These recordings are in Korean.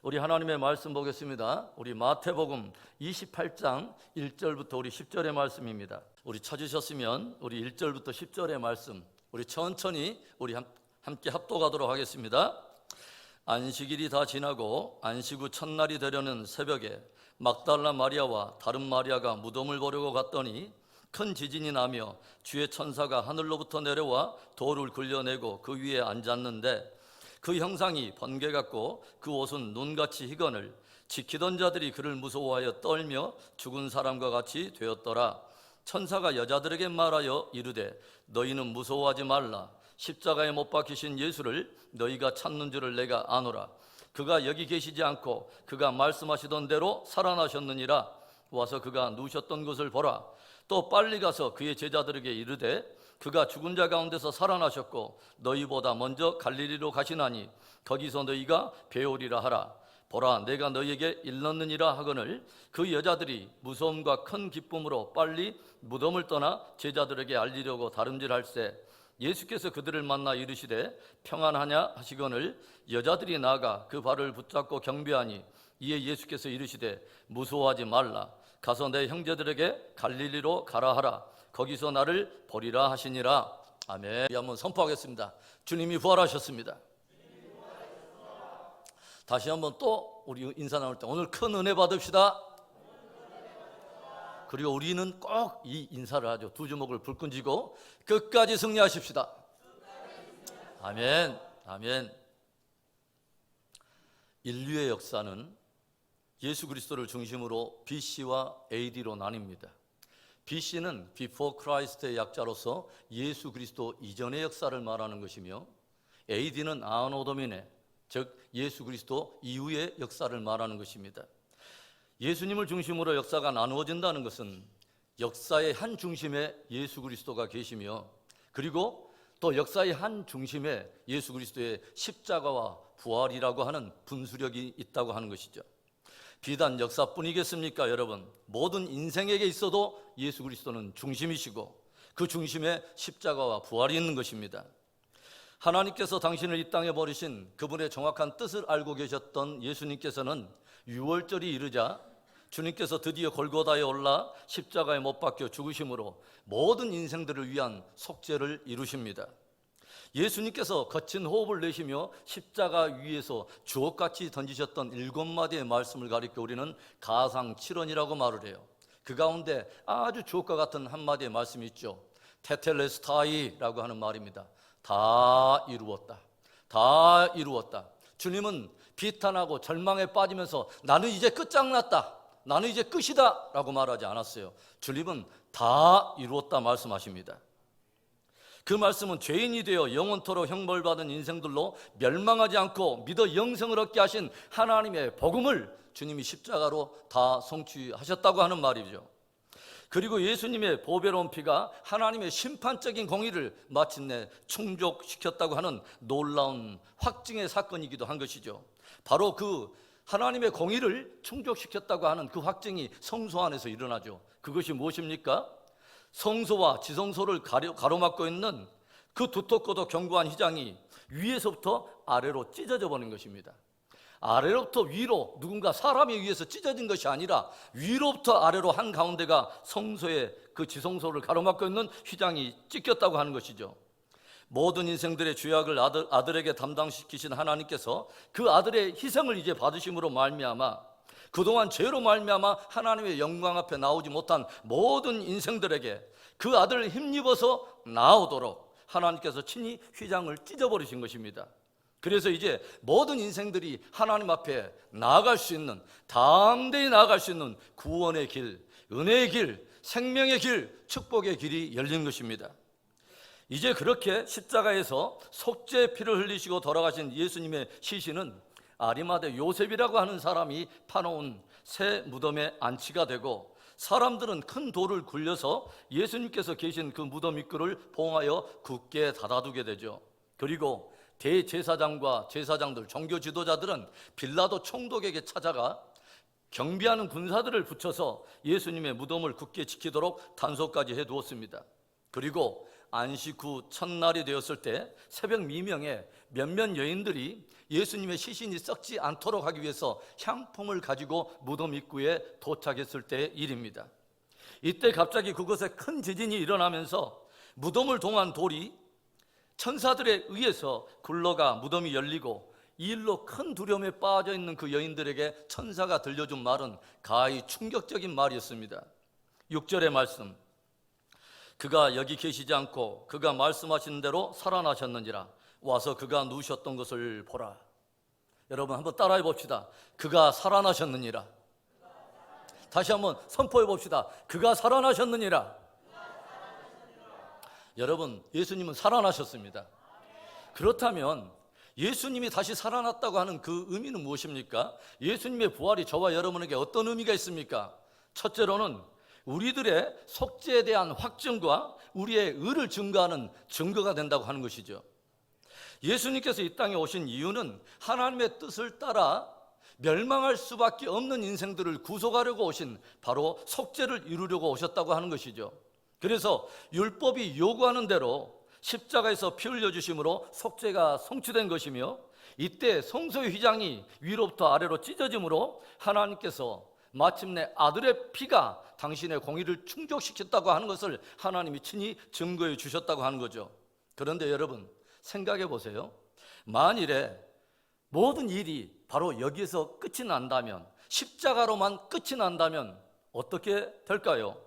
우리 하나님의 말씀 보겠습니다. 우리 마태복음 28장 1절부터 우리 10절의 말씀입니다. 우리 찾으셨으면 우리 1절부터 10절의 말씀 우리 천천히 우리 함께 합독하도록 하겠습니다. 안식일이 다 지나고 안식 후 첫날이 되려는 새벽에 막달라 마리아와 다른 마리아가 무덤을 보려고 갔더니 큰 지진이 나며 주의 천사가 하늘로부터 내려와 돌을 굴려내고 그 위에 앉았는데 그 형상이 번개 같고 그 옷은 눈같이 희건을 지키던 자들이 그를 무서워하여 떨며 죽은 사람과 같이 되었더라. 천사가 여자들에게 말하여 이르되 너희는 무서워하지 말라. 십자가에 못 박히신 예수를 너희가 찾는 줄을 내가 아노라. 그가 여기 계시지 않고 그가 말씀하시던 대로 살아나셨느니라. 와서 그가 누우셨던 곳을 보라. 또 빨리 가서 그의 제자들에게 이르되 그가 죽은 자 가운데서 살아나셨고 너희보다 먼저 갈릴리로 가시나니 거기서 너희가 배우리라 하라. 보라, 내가 너희에게 일렀느니라 하거늘 그 여자들이 무서움과 큰 기쁨으로 빨리 무덤을 떠나 제자들에게 알리려고 다름질할세. 예수께서 그들을 만나 이르시되 평안하냐 하시거늘 여자들이 나아가 그 발을 붙잡고 경배하니 이에 예수께서 이르시되 무서워하지 말라. 가서 내 형제들에게 갈릴리로 가라 하라. 거기서 나를 보리라 하시니라. 아멘. 한번 선포하겠습니다. 주님이 부활하셨습니다. 다시 한번 또 우리 인사 나눌 때 오늘 큰 은혜 받읍시다. 그리고 우리는 꼭 이 인사를 하죠. 두 주먹을 불끈 쥐고 끝까지 승리하십시다. 아멘. 아멘. 인류의 역사는 예수 그리스도를 중심으로 BC와 AD로 나뉩니다. BC는 Before Christ의 약자로서 예수 그리스도 이전의 역사를 말하는 것이며 AD는 아노 도미네, 즉 예수 그리스도 이후의 역사를 말하는 것입니다. 예수님을 중심으로 역사가 나누어진다는 것은 역사의 한 중심에 예수 그리스도가 계시며 그리고 또 역사의 한 중심에 예수 그리스도의 십자가와 부활이라고 하는 분수력이 있다고 하는 것이죠. 비단 역사뿐이겠습니까, 여러분? 모든 인생에게 있어도 예수 그리스도는 중심이시고 그 중심에 십자가와 부활이 있는 것입니다. 하나님께서 당신을 이 땅에 버리신 그분의 정확한 뜻을 알고 계셨던 예수님께서는 유월절이 이르자 주님께서 드디어 골고다에 올라 십자가에 못 박혀 죽으심으로 모든 인생들을 위한 속죄를 이루십니다. 예수님께서 거친 호흡을 내쉬며 십자가 위에서 주옥같이 던지셨던 7마디의 말씀을 가리켜 우리는 가상칠언이라고 말을 해요. 그 가운데 아주 주옥과 같은 한마디의 말씀이 있죠. 테텔레스타이라고 하는 말입니다. 다 이루었다. 다 이루었다. 주님은 비탄하고 절망에 빠지면서 나는 이제 끝장났다. 나는 이제 끝이다 라고 말하지 않았어요. 주님은 다 이루었다 말씀하십니다. 그 말씀은 죄인이 되어 영원토록 형벌받은 인생들로 멸망하지 않고 믿어 영생을 얻게 하신 하나님의 복음을 주님이 십자가로 다 성취하셨다고 하는 말이죠. 그리고 예수님의 보배로운 피가 하나님의 심판적인 공의를 마침내 충족시켰다고 하는 놀라운 확증의 사건이기도 한 것이죠. 바로 그 하나님의 공의를 충족시켰다고 하는 그 확증이 성소 안에서 일어나죠. 그것이 무엇입니까? 성소와 지성소를 가로막고 있는 그 두텁고도 견고한 휘장이 위에서부터 아래로 찢어져 버린 것입니다. 아래로부터 위로 누군가 사람에 의해서 찢어진 것이 아니라 위로부터 아래로 한가운데가 성소의 그 지성소를 가로막고 있는 휘장이 찢겼다고 하는 것이죠. 모든 인생들의 죄악을 아들에게 담당시키신 하나님께서 그 아들의 희생을 이제 받으심으로 말미암아 그동안 죄로 말미암아 하나님의 영광 앞에 나오지 못한 모든 인생들에게 그 아들을 힘입어서 나오도록 하나님께서 친히 휘장을 찢어버리신 것입니다. 그래서 이제 모든 인생들이 하나님 앞에 나아갈 수 있는, 담대히 나아갈 수 있는 구원의 길, 은혜의 길, 생명의 길, 축복의 길이 열린 것입니다. 이제 그렇게 십자가에서 속죄의 피를 흘리시고 돌아가신 예수님의 시신은 아리마대 요셉이라고 하는 사람이 파놓은 새 무덤에 안치가 되고 사람들은 큰 돌을 굴려서 예수님께서 계신 그 무덤 입구를 봉하여 굳게 닫아두게 되죠. 그리고 대제사장과 제사장들, 종교 지도자들은 빌라도 총독에게 찾아가 경비하는 군사들을 붙여서 예수님의 무덤을 굳게 지키도록 단속까지 해두었습니다. 그리고 안식 후 첫날이 되었을 때 새벽 미명에 몇몇 여인들이 예수님의 시신이 썩지 않도록 하기 위해서 향품을 가지고 무덤 입구에 도착했을 때의 일입니다. 이때 갑자기 그곳에 큰 지진이 일어나면서 무덤을 동한 돌이 천사들에 의해서 굴러가 무덤이 열리고 이 일로 큰 두려움에 빠져 있는 그 여인들에게 천사가 들려준 말은 가히 충격적인 말이었습니다. 6절의 말씀, 그가 여기 계시지 않고 그가 말씀하신 대로 살아나셨는지라. 와서 그가 누우셨던 것을 보라. 여러분 한번 따라해 봅시다. 그가 살아나셨느니라. 다시 한번 선포해 봅시다. 그가 살아나셨느니라. 여러분, 예수님은 살아나셨습니다. 그렇다면 예수님이 다시 살아났다고 하는 그 의미는 무엇입니까? 예수님의 부활이 저와 여러분에게 어떤 의미가 있습니까? 첫째로는 우리들의 속죄에 대한 확증과 우리의 의를 증거하는 증거가 된다고 하는 것이죠. 예수님께서 이 땅에 오신 이유는 하나님의 뜻을 따라 멸망할 수밖에 없는 인생들을 구속하려고 오신 바로 속죄를 이루려고 오셨다고 하는 것이죠. 그래서 율법이 요구하는 대로 십자가에서 피 흘려주심으로 속죄가 성취된 것이며, 이때 성소의 휘장이 위로부터 아래로 찢어짐으로 하나님께서 마침내 아들의 피가 당신의 공의를 충족시켰다고 하는 것을 하나님이 친히 증거해 주셨다고 하는 거죠. 그런데 여러분 생각해 보세요. 만일에 모든 일이 바로 여기에서 끝이 난다면, 십자가로만 끝이 난다면 어떻게 될까요?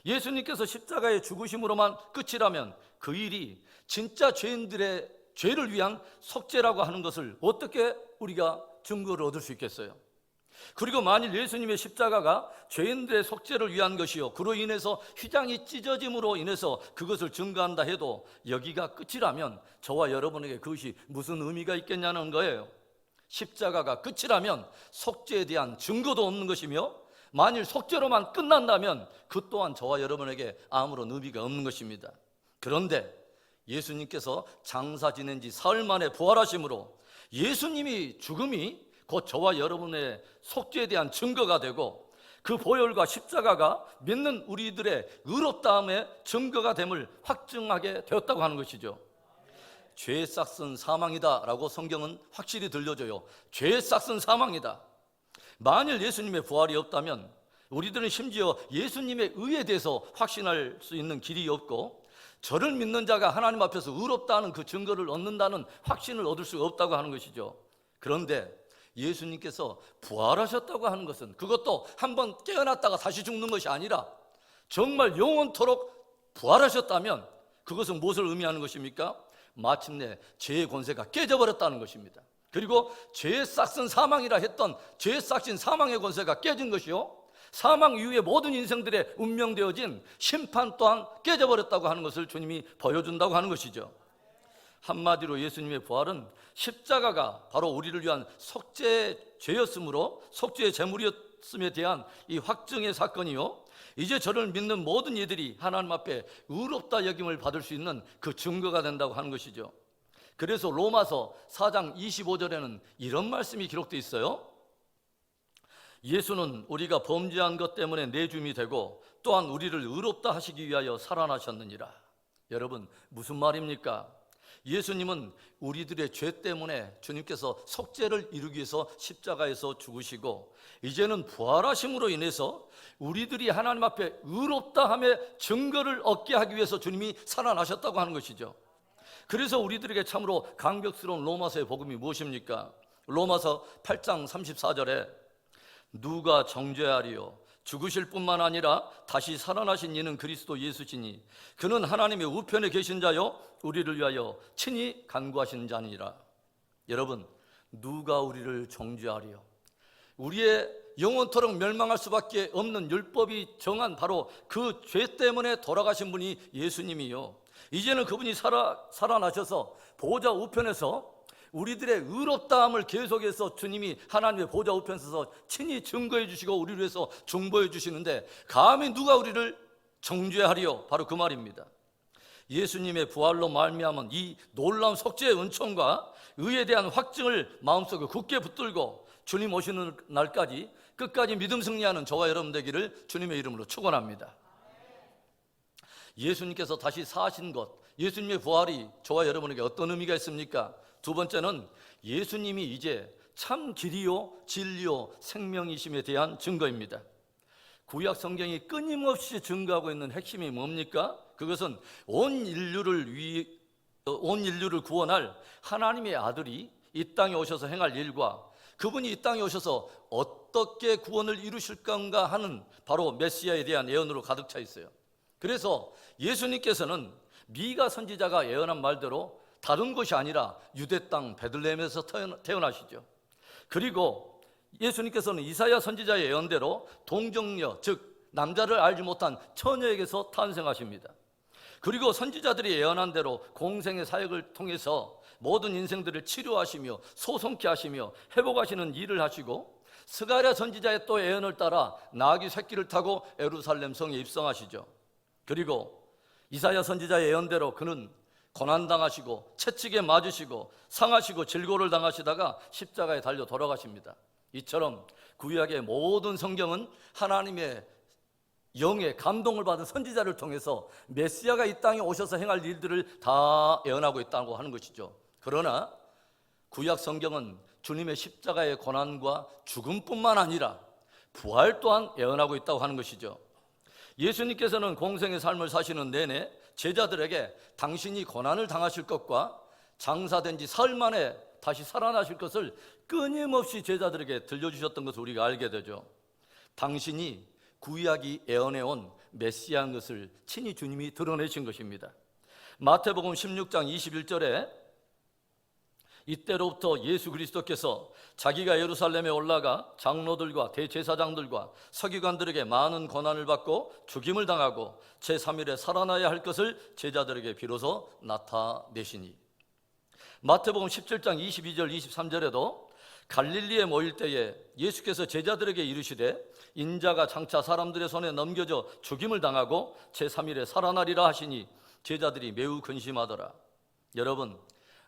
예수님께서 십자가의 죽으심으로만 끝이라면 그 일이 진짜 죄인들의 죄를 위한 속죄라고 하는 것을 어떻게 우리가 증거를 얻을 수 있겠어요? 그리고 만일 예수님의 십자가가 죄인들의 속죄를 위한 것이요, 그로 인해서 휘장이 찢어짐으로 인해서 그것을 증거한다 해도 여기가 끝이라면 저와 여러분에게 그것이 무슨 의미가 있겠냐는 거예요. 십자가가 끝이라면 속죄에 대한 증거도 없는 것이며, 만일 속죄로만 끝난다면 그 또한 저와 여러분에게 아무런 의미가 없는 것입니다. 그런데 예수님께서 장사 지낸 지 사흘 만에 부활하심으로 예수님이 죽음이 곧 저와 여러분의 속죄에 대한 증거가 되고, 그 보혈과 십자가가 믿는 우리들의 의롭다함의 증거가 됨을 확증하게 되었다고 하는 것이죠. 죄의 싹은 사망이다 라고 성경은 확실히 들려줘요. 죄의 싹은 사망이다. 만일 예수님의 부활이 없다면 우리들은 심지어 예수님의 의에 대해서 확신할 수 있는 길이 없고, 저를 믿는 자가 하나님 앞에서 의롭다는 그 증거를 얻는다는 확신을 얻을 수가 없다고 하는 것이죠. 그런데 예수님께서 부활하셨다고 하는 것은 그것도 한번 깨어났다가 다시 죽는 것이 아니라 정말 영원토록 부활하셨다면 그것은 무엇을 의미하는 것입니까? 마침내 죄의 권세가 깨져버렸다는 것입니다. 그리고 죄의 싹은 사망이라 했던 죄의 싹인 사망의 권세가 깨진 것이요, 사망 이후에 모든 인생들의 운명되어진 심판 또한 깨져버렸다고 하는 것을 주님이 보여준다고 하는 것이죠. 한마디로 예수님의 부활은 십자가가 바로 우리를 위한 속죄의 죄였으므로, 속죄의 제물이었음에 대한 이 확증의 사건이요, 이제 저를 믿는 모든 이들이 하나님 앞에 의롭다 여김을 받을 수 있는 그 증거가 된다고 하는 것이죠. 그래서 로마서 4장 25절에는 이런 말씀이 기록되어 있어요. 예수는 우리가 범죄한 것 때문에 내줌이 되고 또한 우리를 의롭다 하시기 위하여 살아나셨느니라. 여러분 무슨 말입니까? 예수님은 우리들의 죄 때문에 주님께서 속죄를 이루기 위해서 십자가에서 죽으시고, 이제는 부활하심으로 인해서 우리들이 하나님 앞에 의롭다함의 증거를 얻게 하기 위해서 주님이 살아나셨다고 하는 것이죠. 그래서 우리들에게 참으로 감격스러운 로마서의 복음이 무엇입니까? 로마서 8장 34절에 누가 정죄하리요? 죽으실 뿐만 아니라 다시 살아나신 이는 그리스도 예수시니 그는 하나님의 우편에 계신 자요 우리를 위하여 친히 간구하신 자니라. 여러분 누가 우리를 정죄하리요? 우리의 영원토록 멸망할 수밖에 없는 율법이 정한 바로 그 죄 때문에 돌아가신 분이 예수님이요, 이제는 그분이 살아나셔서 보좌 우편에서 우리들의 의롭다함을 계속해서 주님이 하나님의 보좌 우편에서 친히 증거해 주시고 우리를 위해서 중보해 주시는데 감히 누가 우리를 정죄하리요? 바로 그 말입니다. 예수님의 부활로 말미암은 이 놀라운 속죄의 은총과 의에 대한 확증을 마음속에 굳게 붙들고 주님 오시는 날까지 끝까지 믿음 승리하는 저와 여러분 되기를 주님의 이름으로 축원합니다. 예수님께서 다시 사신 것, 예수님의 부활이 저와 여러분에게 어떤 의미가 있습니까? 두 번째는 예수님이 이제 참 길이요 진리요 생명이심에 대한 증거입니다. 구약 성경이 끊임없이 증거하고 있는 핵심이 뭡니까? 그것은 온 인류를 구원할 하나님의 아들이 이 땅에 오셔서 행할 일과 그분이 이 땅에 오셔서 어떻게 구원을 이루실 건가 하는 바로 메시아에 대한 예언으로 가득 차 있어요. 그래서 예수님께서는 미가 선지자가 예언한 말대로 다른 곳이 아니라 유대 땅 베들레헴에서 태어나시죠. 그리고 예수님께서는 이사야 선지자의 예언대로 동정녀, 즉 남자를 알지 못한 처녀에게서 탄생하십니다. 그리고 선지자들이 예언한 대로 공생의 사역을 통해서 모든 인생들을 치료하시며 소송케 하시며 회복하시는 일을 하시고, 스가랴 선지자의 또 예언을 따라 나귀 새끼를 타고 예루살렘 성에 입성하시죠. 그리고 이사야 선지자의 예언대로 그는 고난당하시고 채찍에 맞으시고 상하시고 질고를 당하시다가 십자가에 달려 돌아가십니다. 이처럼 구약의 모든 성경은 하나님의 영의 감동을 받은 선지자를 통해서 메시아가 이 땅에 오셔서 행할 일들을 다 예언하고 있다고 하는 것이죠. 그러나 구약 성경은 주님의 십자가의 고난과 죽음뿐만 아니라 부활 또한 예언하고 있다고 하는 것이죠. 예수님께서는 공생의 삶을 사시는 내내 제자들에게 당신이 고난을 당하실 것과 장사된 지 사흘 만에 다시 살아나실 것을 끊임없이 제자들에게 들려주셨던 것을 우리가 알게 되죠. 당신이 구약이 예언해온 메시아인 것을 친히 주님이 드러내신 것입니다. 마태복음 16장 21절에 이때로부터 예수 그리스도께서 자기가 예루살렘에 올라가 장로들과 대제사장들과 서기관들에게 많은 고난을 받고 죽임을 당하고 제3일에 살아나야 할 것을 제자들에게 비로소 나타내시니, 마태복음 17장 22절 23절에도 갈릴리에 모일 때에 예수께서 제자들에게 이르시되 인자가 장차 사람들의 손에 넘겨져 죽임을 당하고 제3일에 살아나리라 하시니 제자들이 매우 근심하더라. 여러분,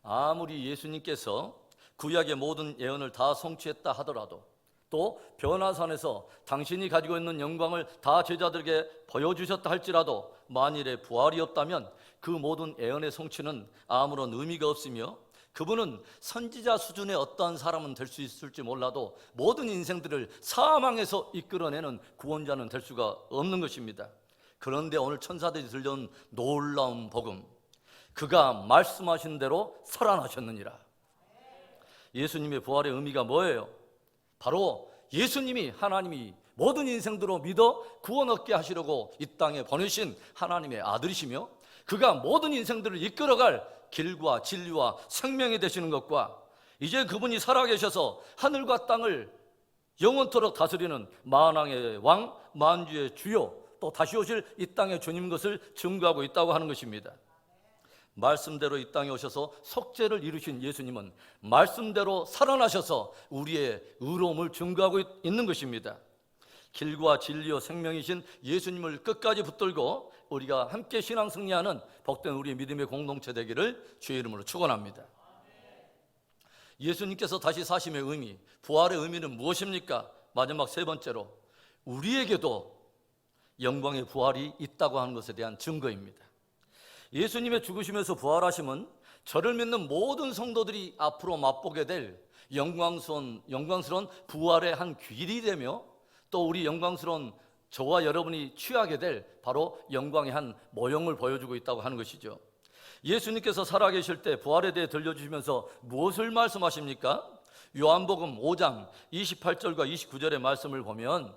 아무리 예수님께서 구약의 모든 예언을 다 성취했다 하더라도, 또 변화산에서 당신이 가지고 있는 영광을 다 제자들에게 보여주셨다 할지라도 만일에 부활이 없다면 그 모든 예언의 성취는 아무런 의미가 없으며 그분은 선지자 수준의 어떠한 사람은 될 수 있을지 몰라도 모든 인생들을 사망에서 이끌어내는 구원자는 될 수가 없는 것입니다. 그런데 오늘 천사들이 들려온 놀라운 복음, 그가 말씀하신 대로 살아나셨느니라. 예수님의 부활의 의미가 뭐예요? 바로 예수님이 하나님이 모든 인생들로 믿어 구원 얻게 하시려고 이 땅에 보내신 하나님의 아들이시며 그가 모든 인생들을 이끌어갈 길과 진리와 생명이 되시는 것과 이제 그분이 살아계셔서 하늘과 땅을 영원토록 다스리는 만왕의 왕, 만주의 주요, 또 다시 오실 이 땅의 주님 것을 증거하고 있다고 하는 것입니다. 말씀대로 이 땅에 오셔서 속죄를 이루신 예수님은 말씀대로 살아나셔서 우리의 의로움을 증거하고 있는 것입니다. 길과 진리요 생명이신 예수님을 끝까지 붙들고 우리가 함께 신앙 승리하는 복된 우리의 믿음의 공동체 되기를 주의 이름으로 축원합니다. 예수님께서 다시 사심의 의미, 부활의 의미는 무엇입니까? 마지막 세 번째로 우리에게도 영광의 부활이 있다고 하는 것에 대한 증거입니다. 예수님의 죽으시면서 부활하심은 저를 믿는 모든 성도들이 앞으로 맛보게 될 영광스러운 부활의 한 길이 되며, 또 우리 영광스러운 저와 여러분이 취하게 될 바로 영광의 한 모형을 보여주고 있다고 하는 것이죠. 예수님께서 살아계실 때 부활에 대해 들려주시면서 무엇을 말씀하십니까? 요한복음 5장 28절과 29절의 말씀을 보면,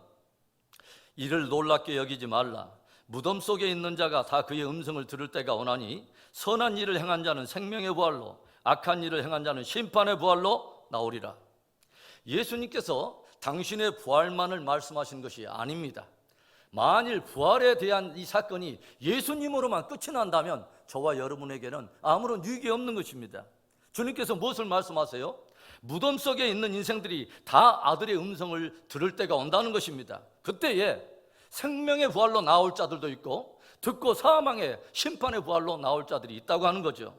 이를 놀랍게 여기지 말라. 무덤 속에 있는 자가 다 그의 음성을 들을 때가 오나니 선한 일을 행한 자는 생명의 부활로, 악한 일을 행한 자는 심판의 부활로 나오리라. 예수님께서 당신의 부활만을 말씀하신 것이 아닙니다. 만일 부활에 대한 이 사건이 예수님으로만 끝이 난다면 저와 여러분에게는 아무런 유익이 없는 것입니다. 주님께서 무엇을 말씀하세요? 무덤 속에 있는 인생들이 다 아들의 음성을 들을 때가 온다는 것입니다. 그때에 생명의 부활로 나올 자들도 있고 듣고 사망의 심판의 부활로 나올 자들이 있다고 하는 거죠.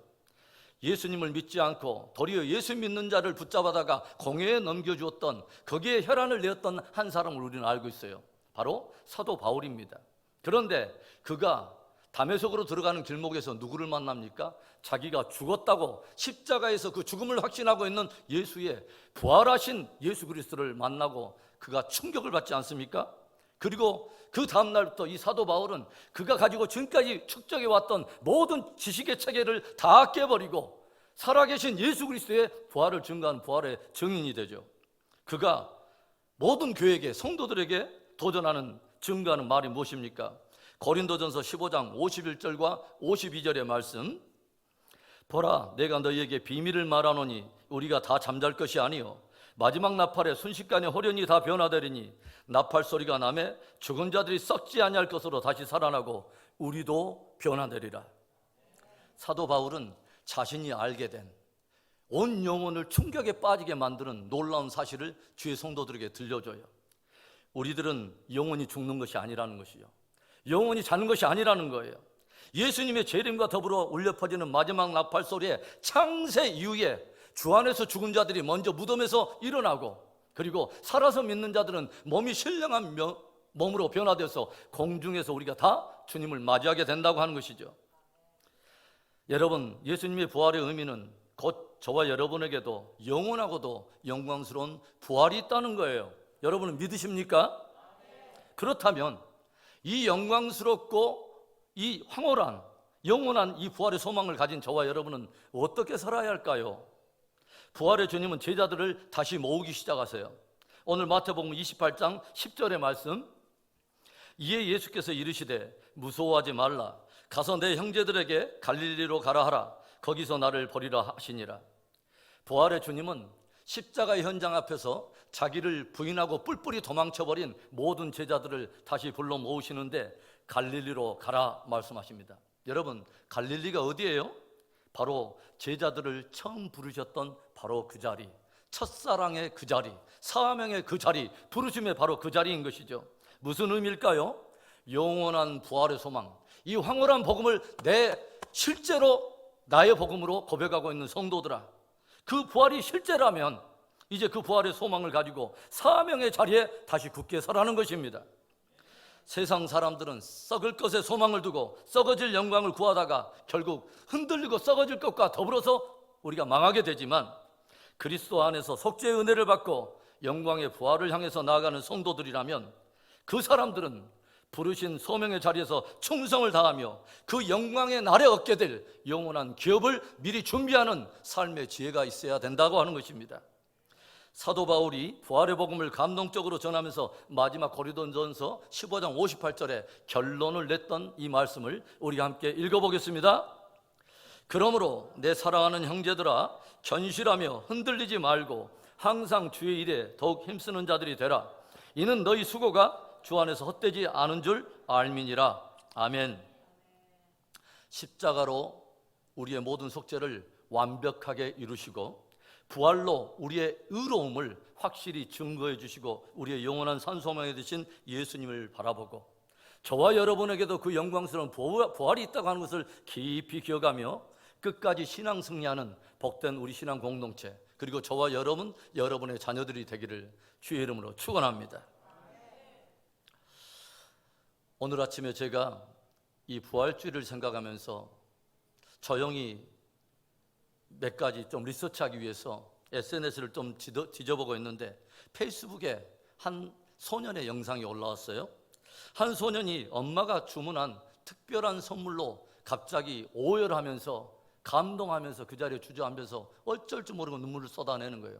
예수님을 믿지 않고 도리어 예수 믿는 자를 붙잡아다가 공회에 넘겨주었던, 거기에 혈안을 내었던 한 사람을 우리는 알고 있어요. 바로 사도 바울입니다. 그런데 그가 담에석으로 들어가는 길목에서 누구를 만납니까? 자기가 죽었다고 십자가에서 그 죽음을 확신하고 있는 예수의 부활하신 예수 그리스도를 만나고 그가 충격을 받지 않습니까? 그리고 그 다음날부터 이 사도 바울은 그가 가지고 지금까지 축적해 왔던 모든 지식의 체계를 다 깨버리고 살아계신 예수 그리스도의 부활을 증거하는 부활의 증인이 되죠. 그가 모든 교회에게, 성도들에게 도전하는, 증거하는 말이 무엇입니까? 고린도전서 15장 51절과 52절의 말씀, 보라, 내가 너희에게 비밀을 말하노니 우리가 다 잠잘 것이 아니요 마지막 나팔에 순식간에 호련히 다 변화되리니 나팔 소리가 나매 죽은 자들이 썩지 아니할 것으로 다시 살아나고 우리도 변화되리라. 사도 바울은 자신이 알게 된 온 영혼을 충격에 빠지게 만드는 놀라운 사실을 주의 성도들에게 들려줘요. 우리들은 영혼이 죽는 것이 아니라는 것이요, 영혼이 자는 것이 아니라는 거예요. 예수님의 재림과 더불어 울려 퍼지는 마지막 나팔 소리에 창세 이후에 주 안에서 죽은 자들이 먼저 무덤에서 일어나고, 그리고 살아서 믿는 자들은 몸이 신령한 몸으로 변화돼서 공중에서 우리가 다 주님을 맞이하게 된다고 하는 것이죠. 여러분, 예수님의 부활의 의미는 곧 저와 여러분에게도 영원하고도 영광스러운 부활이 있다는 거예요. 여러분은 믿으십니까? 그렇다면 이 영광스럽고 이 황홀한 영원한 이 부활의 소망을 가진 저와 여러분은 어떻게 살아야 할까요? 부활의 주님은 제자들을 다시 모으기 시작하세요. 오늘 마태복음 28장 10절의 말씀, 이에 예수께서 이르시되 무서워하지 말라, 가서 내 형제들에게 갈릴리로 가라 하라, 거기서 나를 버리라 하시니라. 부활의 주님은 십자가의 현장 앞에서 자기를 부인하고 뿔뿔이 도망쳐버린 모든 제자들을 다시 불러 모으시는데 갈릴리로 가라 말씀하십니다. 여러분, 갈릴리가 어디예요? 바로 제자들을 처음 부르셨던 바로 그 자리, 첫사랑의 그 자리, 사명의 그 자리, 부르심의 바로 그 자리인 것이죠. 무슨 의미일까요? 영원한 부활의 소망, 이 황홀한 복음을 실제로 나의 복음으로 고백하고 있는 성도들아, 그 부활이 실제라면 이제 그 부활의 소망을 가지고 사명의 자리에 다시 굳게 서라는 것입니다. 세상 사람들은 썩을 것에 소망을 두고 썩어질 영광을 구하다가 결국 흔들리고 썩어질 것과 더불어서 우리가 망하게 되지만, 그리스도 안에서 속죄의 은혜를 받고 영광의 부활을 향해서 나아가는 성도들이라면 그 사람들은 부르신 소명의 자리에서 충성을 다하며 그 영광의 날에 얻게 될 영원한 기업을 미리 준비하는 삶의 지혜가 있어야 된다고 하는 것입니다. 사도 바울이 부활의 복음을 감동적으로 전하면서 마지막 고린도전서 15장 58절에 결론을 냈던 이 말씀을 우리가 함께 읽어보겠습니다. 그러므로 내 사랑하는 형제들아, 견실하며 흔들리지 말고 항상 주의 일에 더욱 힘쓰는 자들이 되라. 이는 너희 수고가 주 안에서 헛되지 않은 줄 알미니라. 아멘. 십자가로 우리의 모든 속죄를 완벽하게 이루시고 부활로 우리의 의로움을 확실히 증거해 주시고 우리의 영원한 산소망이 되신 예수님을 바라보고 저와 여러분에게도 그 영광스러운 부활이 있다고 하는 것을 깊이 기억하며 끝까지 신앙 승리하는 복된 우리 신앙 공동체, 그리고 저와 여러분의 자녀들이 되기를 주의 이름으로 축원합니다. 오늘 아침에 제가 이 부활주의를 생각하면서 조용히 몇 가지 좀 리서치하기 위해서 SNS를 좀 뒤져보고 있는데 페이스북에 한 소년의 영상이 올라왔어요. 한 소년이 엄마가 주문한 특별한 선물로 갑자기 오열하면서 감동하면서 그 자리에 주저앉아서 어쩔 줄 모르고 눈물을 쏟아내는 거예요.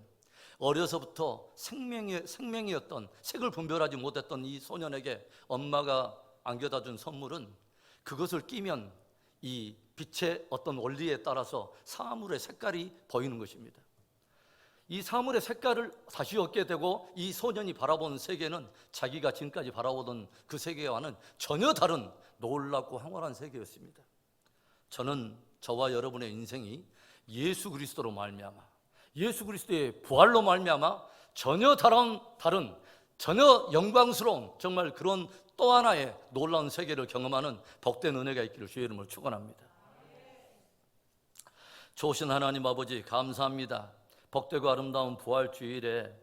어려서부터 생명이었던, 색을 분별하지 못했던 이 소년에게 엄마가 안겨다 준 선물은 그것을 끼면 이 빛의 어떤 원리에 따라서 사물의 색깔이 보이는 것입니다. 이 사물의 색깔을 다시 얻게 되고 이 소년이 바라본 세계는 자기가 지금까지 바라보던 그 세계와는 전혀 다른 놀랍고 황홀한 세계였습니다. 저는 저와 여러분의 인생이 예수 그리스도로 말미암아, 예수 그리스도의 부활로 말미암아 전혀 다른 전혀 영광스러운 정말 그런 또 하나의 놀라운 세계를 경험하는 복된 은혜가 있기를 주의 이름으로 축원합니다. 좋으신 하나님 아버지, 감사합니다. 복되고 아름다운 부활 주일에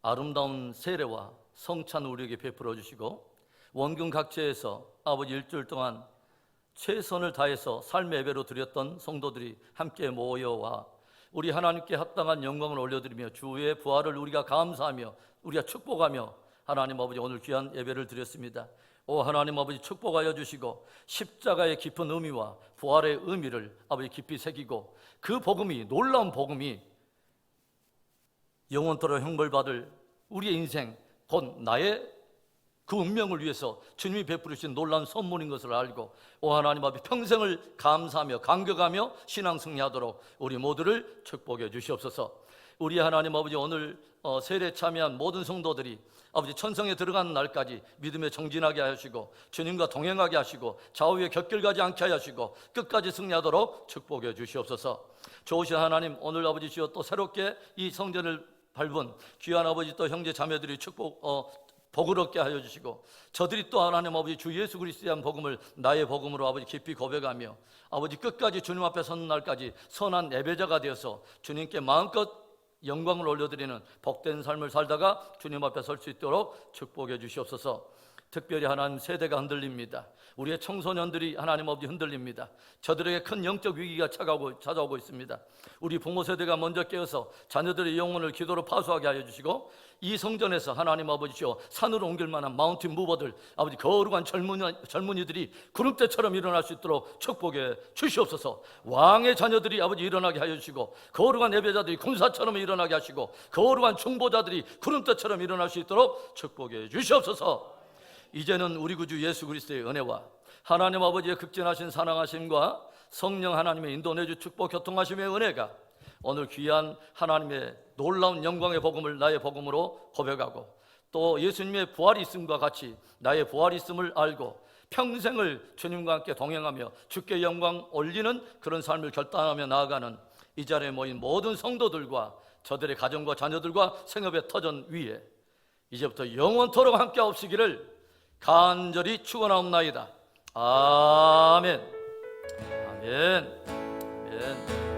아름다운 세례와 성찬 우리에게 베풀어 주시고 원균 각처에서 아버지 일주일 동안 최선을 다해서 삶의 예배로 드렸던 성도들이 함께 모여와 우리 하나님께 합당한 영광을 올려드리며 주의 부활을 우리가 감사하며 우리가 축복하며 하나님 아버지 오늘 귀한 예배를 드렸습니다. 오 하나님 아버지 축복하여 주시고 십자가의 깊은 의미와 부활의 의미를 아버지 깊이 새기고 그 복음이 놀라운 복음이 영원토록 형벌받을 우리의 인생 곧 나의 그 운명을 위해서 주님이 베푸르신 놀라운 선물인 것을 알고 오 하나님 아버지 평생을 감사하며 감격하며 신앙 승리하도록 우리 모두를 축복해 주시옵소서. 우리 하나님 아버지 오늘 세례 참여한 모든 성도들이 아버지 천성에 들어가는 날까지 믿음에 정진하게 하시고 주님과 동행하게 하시고 좌우에 곁길 가지 않게 하시고 끝까지 승리하도록 축복해 주시옵소서. 좋으신 하나님 오늘 아버지 주여 또 새롭게 이 성전을 밟은 귀한 아버지 또 형제 자매들이 복을 얻게 하여 주시고 저들이 또 하나님 아버지 주 예수 그리스도에 대한 복음을 나의 복음으로 아버지 깊이 고백하며 아버지 끝까지 주님 앞에 서는 날까지 선한 예배자가 되어서 주님께 마음껏 영광을 올려드리는 복된 삶을 살다가 주님 앞에 설 수 있도록 축복해 주시옵소서. 특별히 하나님 세대가 흔들립니다. 우리의 청소년들이 하나님 아버지 흔들립니다. 저들에게 큰 영적 위기가 찾아오고 있습니다. 우리 부모 세대가 먼저 깨어서 자녀들의 영혼을 기도로 파수하게 하여 주시고 이 성전에서 하나님 아버지시여 산으로 옮길 만한 마운틴 무버들 아버지 거룩한 젊은이들이 구름대처럼 일어날 수 있도록 축복해 주시옵소서. 왕의 자녀들이 아버지 일어나게 하여 주시고 거룩한 예배자들이 군사처럼 일어나게 하시고 거룩한 중보자들이 구름대처럼 일어날 수 있도록 축복해 주시옵소서. 이제는 우리 구주 예수 그리스도의 은혜와 하나님 아버지의 극진하신 사랑하심과 성령 하나님의 인도내주 축복 교통하심의 은혜가 오늘 귀한 하나님의 놀라운 영광의 복음을 나의 복음으로 고백하고 또 예수님의 부활이 있음과 같이 나의 부활이 있음을 알고 평생을 주님과 함께 동행하며 주께 영광 올리는 그런 삶을 결단하며 나아가는 이 자리에 모인 모든 성도들과 저들의 가정과 자녀들과 생업의 터전 위에 이제부터 영원토록 함께 하옵시기를 간절히 축원하옵나이다. 아멘. 아멘. 아멘.